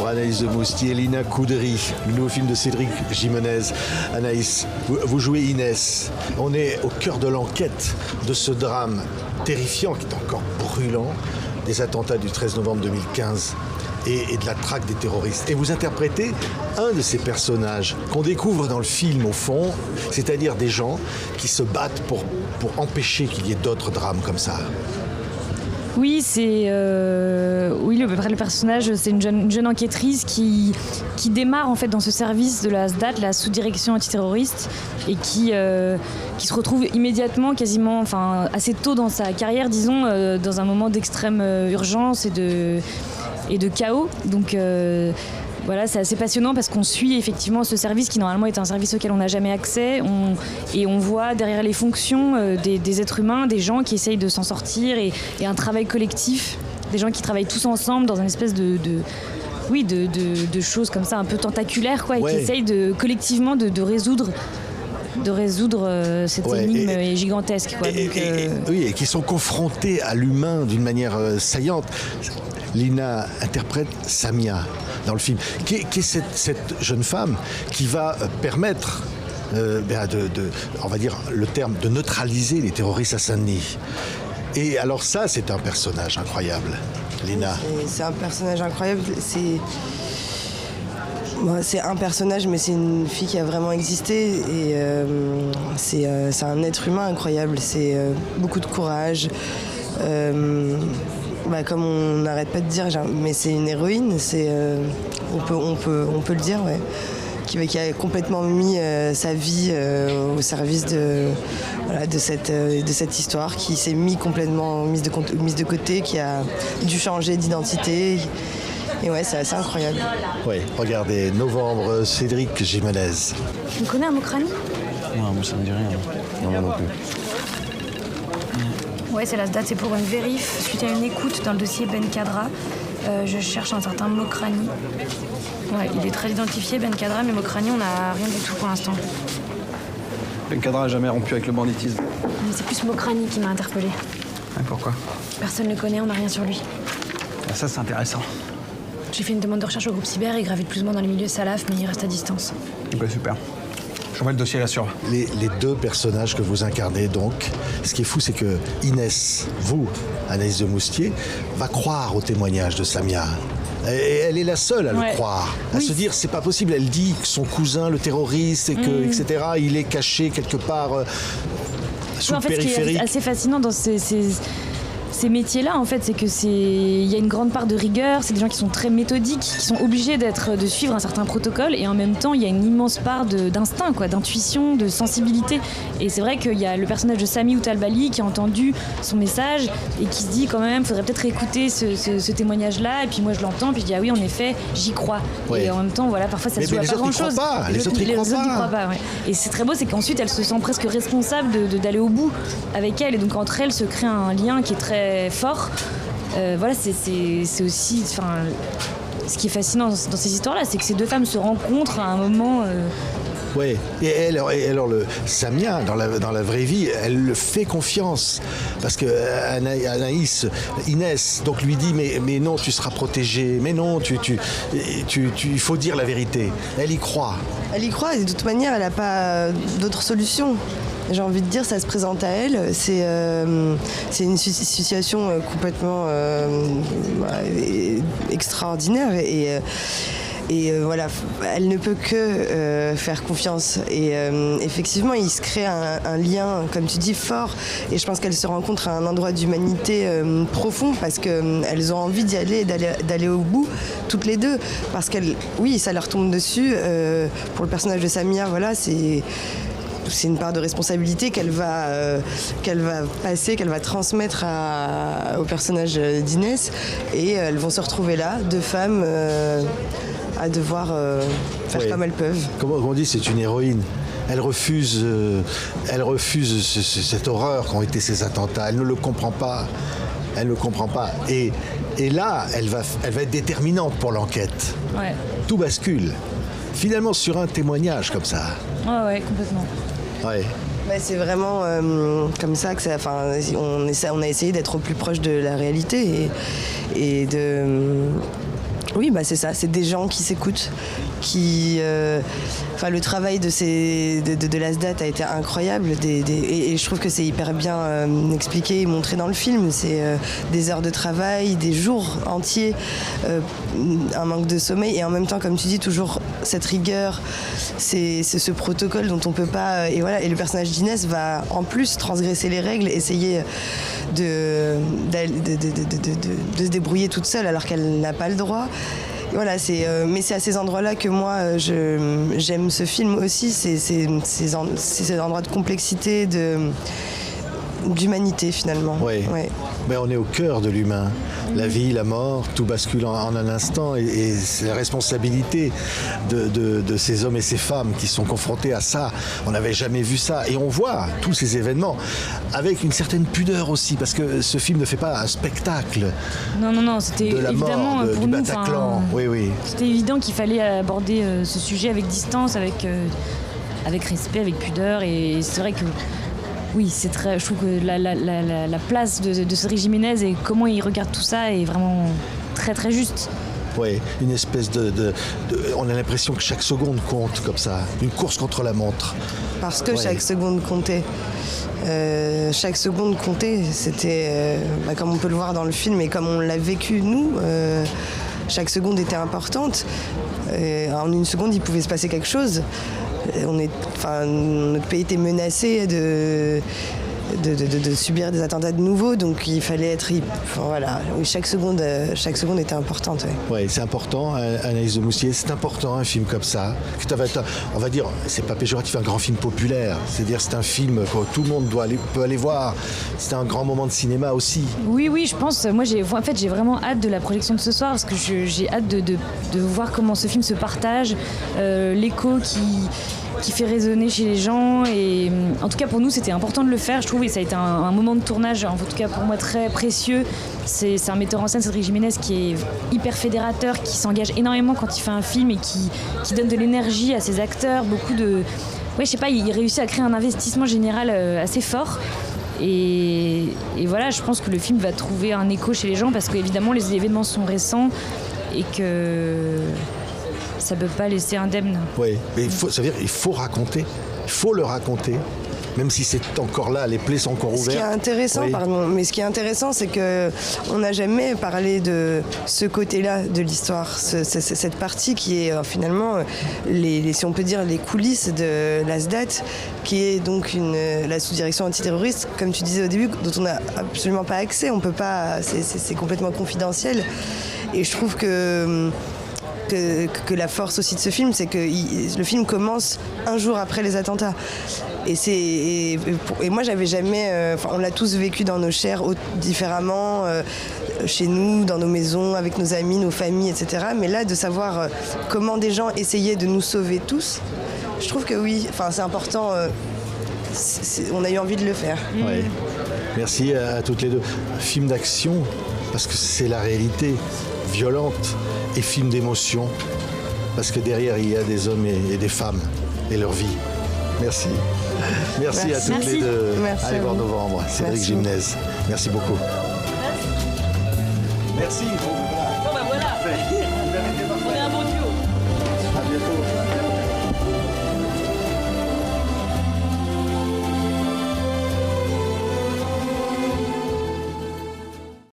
pour Anaïs de Moustier, Lina Coudry, le nouveau film de Cédric Jimenez. Anaïs, vous jouez Inès. On est au cœur de l'enquête de ce drame terrifiant qui est encore brûlant, des attentats du 13 novembre 2015 et de la traque des terroristes. Et vous interprétez un de ces personnages qu'on découvre dans le film au fond, c'est-à-dire des gens qui se battent pour empêcher qu'il y ait d'autres drames comme ça. Oui, le personnage, c'est une jeune enquêtrice qui démarre en fait dans ce service de la SDAT, la sous-direction antiterroriste, et qui se retrouve immédiatement, quasiment, enfin assez tôt dans sa carrière, disons, dans un moment d'extrême urgence et de chaos. Donc voilà, c'est assez passionnant parce qu'on suit effectivement ce service qui normalement est un service auquel on n'a jamais accès. On voit derrière les fonctions des êtres humains, des gens qui essayent de s'en sortir et un travail collectif, des gens qui travaillent tous ensemble dans une espèce de choses comme ça un peu tentaculaires, quoi, et qui essayent collectivement de résoudre cette énigme gigantesque, quoi. Et qui sont confrontés à l'humain d'une manière saillante. Lina interprète Samia dans le film, qui est cette jeune femme qui va permettre, on va dire le terme, de neutraliser les terroristes à Saint-Denis. Et alors ça, c'est un personnage incroyable, Lina. C'est un personnage incroyable. C'est un personnage, mais c'est une fille qui a vraiment existé. Et c'est un être humain incroyable. C'est beaucoup de courage. Comme on n'arrête pas de dire, mais c'est une héroïne, on peut le dire, ouais, qui a complètement mis sa vie au service de cette histoire, qui s'est complètement mise de côté, qui a dû changer d'identité. Et ouais, c'est assez incroyable. Oui, regardez, novembre, Cédric Jimenez. Tu connais un Mokrani ? Non, moi ça me dit rien. Non, moi non plus. Ouais, c'est la SDAT, c'est pour une vérif. Suite à une écoute dans le dossier Ben Kadra, je cherche un certain Mokrani. Ouais, il est très identifié, Ben Kadra, mais Mokrani, on n'a rien du tout pour l'instant. Ben Kadra n'a jamais rompu avec le banditisme. Mais c'est plus Mokrani qui m'a interpellée. Et pourquoi ? Personne ne le connaît, on n'a rien sur lui. Ah, ça, c'est intéressant. J'ai fait une demande de recherche au groupe cyber et gravite plus ou moins dans les milieux salaf, mais il reste à distance. Ok, super. J'envoie le dossier là-sur. Les deux personnages que vous incarnez, donc, ce qui est fou, c'est que Inès, vous, Anaïs de Moustier, va croire au témoignage de Samia. Et elle est la seule à le croire, à se dire c'est pas possible. Elle dit que son cousin, le terroriste, etc., il est caché quelque part sous le périphérique. Ce qui est assez fascinant dans ces métiers-là, en fait, c'est que il y a une grande part de rigueur, c'est des gens qui sont très méthodiques, qui sont obligés de suivre un certain protocole, et en même temps, il y a une immense part d'instinct, quoi, d'intuition, de sensibilité. Et c'est vrai qu'il y a le personnage de Sami Outalbali qui a entendu son message et qui se dit quand même, faudrait peut-être écouter ce témoignage-là, et puis moi je l'entends, puis je dis ah oui, en effet, j'y crois. Oui. Et en même temps, voilà, parfois ça se joue à pas grand-chose. Les autres n'y croient pas. Ouais. Et c'est très beau, c'est qu'ensuite elle se sent presque responsable d'aller au bout avec elle, et donc entre elles se crée un lien qui est très fort. Voilà, c'est aussi, ce qui est fascinant dans ces histoires-là, c'est que ces deux femmes se rencontrent à un moment. Oui, et alors Samia, dans la vraie vie, elle le fait confiance. Parce que Inès, donc lui dit mais non, tu seras protégée, mais non, il faut dire la vérité. Elle y croit. Elle y croit, et de toute manière, elle n'a pas d'autre solution. J'ai envie de dire, ça se présente à elle. C'est une situation complètement extraordinaire. Et voilà, elle ne peut que faire confiance. Et effectivement, il se crée un lien, comme tu dis, fort. Et je pense qu'elles se rencontrent à un endroit d'humanité profond, parce qu'elles ont envie d'y aller et d'aller au bout, toutes les deux. Parce oui, ça leur tombe dessus. Pour le personnage de Samia, voilà, c'est une part de responsabilité qu'elle va passer, qu'elle va transmettre au personnage d'Inès. Et elles vont se retrouver là, deux femmes à devoir faire comme elles peuvent. Comme on dit, c'est une héroïne. Elle refuse cette horreur qu'ont été ces attentats. Elle ne le comprend pas. Elle ne comprend pas. Et là, elle va être déterminante pour l'enquête. Ouais. Tout bascule. Finalement, sur un témoignage comme ça. Ouais, complètement. Ouais. C'est vraiment comme ça que on a essayé d'être au plus proche de la réalité et Oui, bah c'est ça, c'est des gens qui s'écoutent, le travail de l'ASDAT a été incroyable, et je trouve que c'est hyper bien expliqué et montré dans le film. C'est des heures de travail, des jours entiers, un manque de sommeil, et en même temps, comme tu dis, toujours cette rigueur, c'est ce protocole dont on peut pas... Et le personnage d'Inès va en plus transgresser les règles, essayer de se débrouiller toute seule alors qu'elle n'a pas le droit. Voilà, mais c'est à ces endroits-là que moi j'aime ce film aussi, c'est ces endroits de complexité, d'humanité finalement. Oui. Ouais. Mais on est au cœur de l'humain. La vie, la mort, tout bascule en un instant, et c'est la responsabilité de ces hommes et ces femmes qui sont confrontés à ça. On n'avait jamais vu ça, et on voit tous ces événements avec une certaine pudeur aussi, parce que ce film ne fait pas un spectacle. Non, c'était de la évidemment mort, pour du nous. Bataclan. Oui. C'était évident qu'il fallait aborder ce sujet avec distance, avec respect, avec pudeur, et c'est vrai que. Oui, c'est très. Je trouve que la place de Cédric Jiménez et comment il regarde tout ça est vraiment très très juste. Oui, une espèce on a l'impression que chaque seconde compte comme ça, une course contre la montre. Parce que chaque seconde comptait. Chaque seconde comptait. C'était comme on peut le voir dans le film et comme on l'a vécu nous. Chaque seconde était importante. En une seconde, il pouvait se passer quelque chose. Notre pays était menacé de subir des attentats de nouveau, donc il fallait être... chaque seconde était importante. Oui, c'est important, Anaïs de Moustier, c'est important un film comme ça. On va dire, c'est pas péjoratif, un grand film populaire. C'est-à-dire c'est un film que tout le monde peut aller voir. C'est un grand moment de cinéma aussi. Oui, je pense. Moi, j'ai vraiment hâte de la projection de ce soir, parce que j'ai hâte de voir comment ce film se partage, l'écho qui fait résonner chez les gens, et en tout cas pour nous c'était important de le faire, je trouve, et ça a été un moment de tournage, en tout cas pour moi, très précieux. C'est un metteur en scène, Cédric Jiménez, qui est hyper fédérateur, qui s'engage énormément quand il fait un film et qui donne de l'énergie à ses acteurs, il réussit à créer un investissement général assez fort. Et voilà, je pense que le film va trouver un écho chez les gens, parce qu'évidemment les événements sont récents et que ça ne peut pas laisser indemne. Oui, mais il faut raconter, il faut le raconter, même si c'est encore là, les plaies sont encore ouvertes. Ce qui est intéressant, c'est qu'on n'a jamais parlé de ce côté-là de l'histoire, cette partie qui est finalement, si on peut dire, les coulisses de l'ASDAT, qui est donc la sous-direction antiterroriste, comme tu disais au début, dont on n'a absolument pas accès, on peut pas, c'est complètement confidentiel. Et je trouve que la force aussi de ce film, c'est que le film commence un jour après les attentats. Et moi, j'avais jamais... on l'a tous vécu dans nos chairs différemment, chez nous, dans nos maisons, avec nos amis, nos familles, etc. Mais là, de savoir comment des gens essayaient de nous sauver tous, je trouve que oui, c'est important. On a eu envie de le faire. Oui. Merci à toutes les deux. Film d'action, parce que c'est la réalité, violente, et film d'émotion, parce que derrière il y a des hommes et des femmes et leur vie. Merci. Merci à toutes les deux. Allez voir Novembre, Cédric Jiménez. Merci beaucoup. Merci.